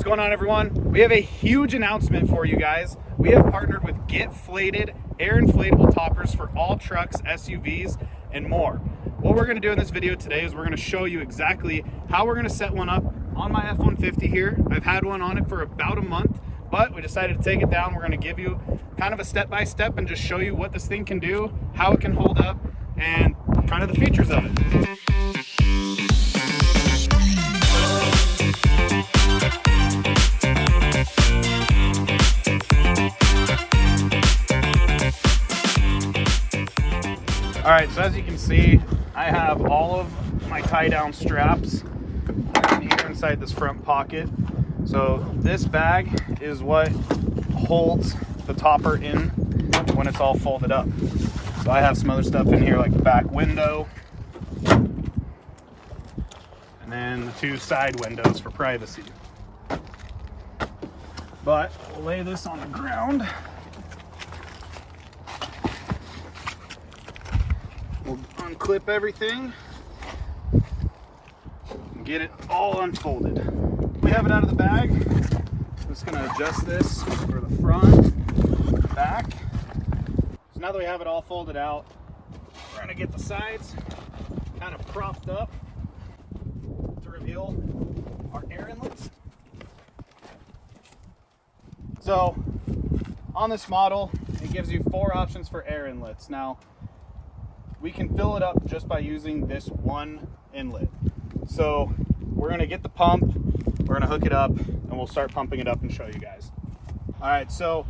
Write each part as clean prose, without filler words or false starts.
going on, everyone? We have a huge announcement for you guys. We have partnered with GetFlated air inflatable toppers for all trucks, SUVs, and more. What we're going to do in this video today is we're going to show you exactly how we're going to set one up on my F-150 here. I've had one on it for about a month, but we decided to take it down. We're going to give you kind of a step-by-step and just show you what this thing can do, how it can hold up, and kind of the features of it. All right, so as you can see, I have all of my tie-down straps in here inside this front pocket. So this bag is what holds the topper in when it's all folded up. So I have some other stuff in here like the back window, and then the two side windows for privacy. But we'll lay this on the ground. We'll unclip everything and get it all unfolded. We have it out of the bag. I'm just going to adjust this for the front, back. So now that we have it all folded out, we're going to get the sides kind of propped up to reveal our air inlets. So on this model, it gives you 4 options for air inlets. Now, we can fill it up just by using this one inlet. So we're gonna get the pump, we're gonna hook it up, and we'll start pumping it up and show you guys. All right, so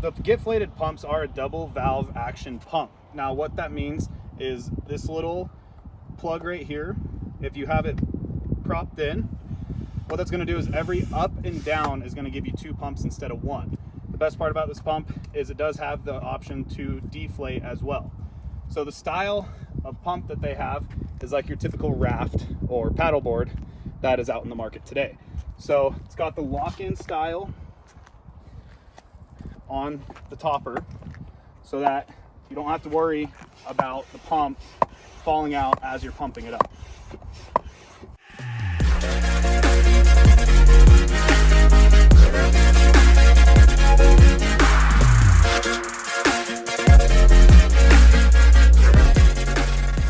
the GetFlated pumps are a double valve action pump. Now what that means is this little plug right here, if you have it propped in, what that's gonna do is every up and down is gonna give you 2 pumps instead of 1. The best part about this pump is it does have the option to deflate as well. So the style of pump that they have is like your typical raft or paddleboard that is out in the market today. So it's got the lock-in style on the topper so that you don't have to worry about the pump falling out as you're pumping it up.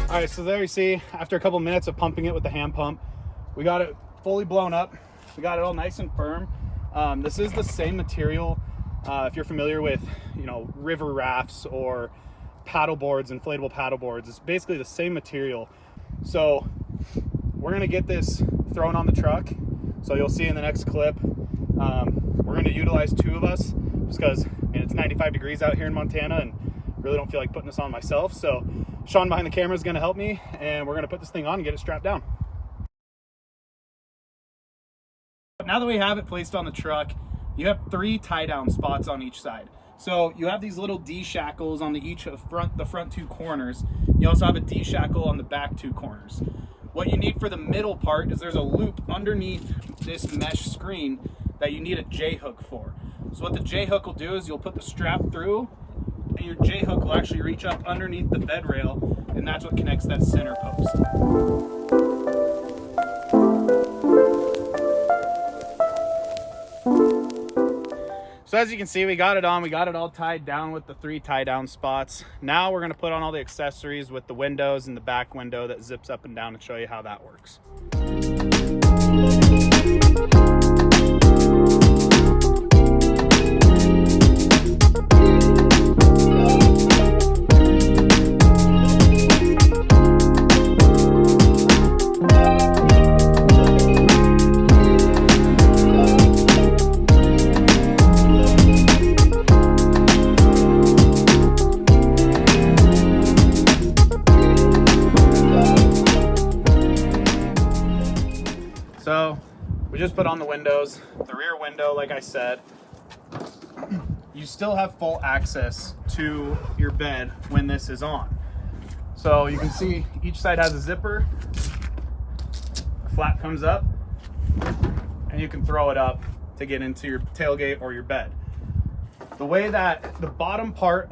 All right, so there you see, after a couple minutes of pumping it with the hand pump, we got it fully blown up. We got it all nice and firm. This is the same material, if you're familiar with, river rafts or paddle boards, inflatable paddle boards. It's basically the same material. So we're gonna get this thrown on the truck. So you'll see in the next clip, we're gonna utilize 2 of us just because it's 95 degrees out here in Montana and really don't feel like putting this on myself. So Sean behind the camera is going to help me, and we're going to put this thing on and get it strapped down. Now that we have it placed on the truck, you have 3 tie-down spots on each side. So you have these little D-shackles on the front 2 corners. You also have a D-shackle on the back 2 corners. What you need for the middle part is there's a loop underneath this mesh screen that you need a J-hook for. So what the J-hook will do is you'll put the strap through, and your J-hook will actually reach up underneath the bed rail, and that's what connects that center post. So as you can see, we got it on, we got it all tied down with the 3 tie-down spots. Now we're gonna put on all the accessories with the windows and the back window that zips up and down and show you how that works. So we just put on the windows, the rear window, like I said. You still have full access to your bed when this is on. So you can see each side has a zipper. The flap comes up and you can throw it up to get into your tailgate or your bed. The way that the bottom part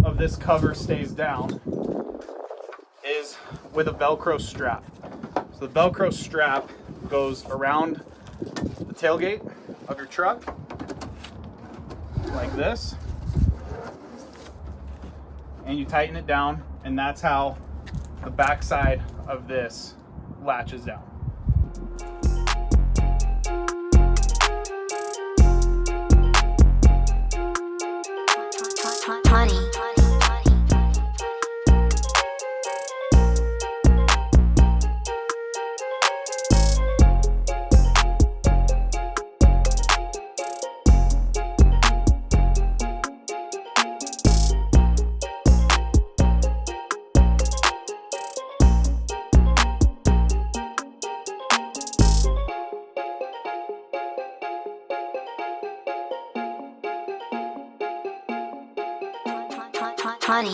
of this cover stays down is with a Velcro strap. So the Velcro strap goes around the tailgate of your truck, like this, and you tighten it down, and that's how the back side of this latches down. Honey.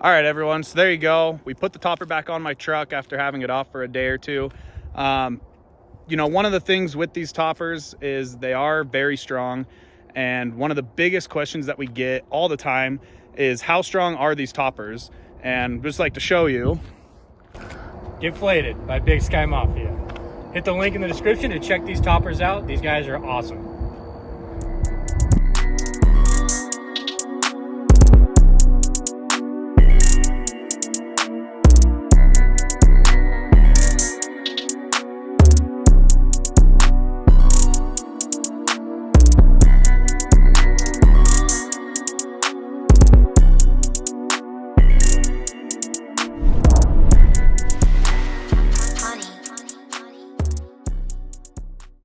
All right, everyone, so there you go. We put the topper back on my truck after having it off for a day or two. You know, one of the things with these toppers is they are very strong. And one of the biggest questions that we get all the time is, how strong are these toppers? And just like to show you. GetFlated by Big Sky Mafia. Hit the link in the description to check these toppers out. These guys are awesome.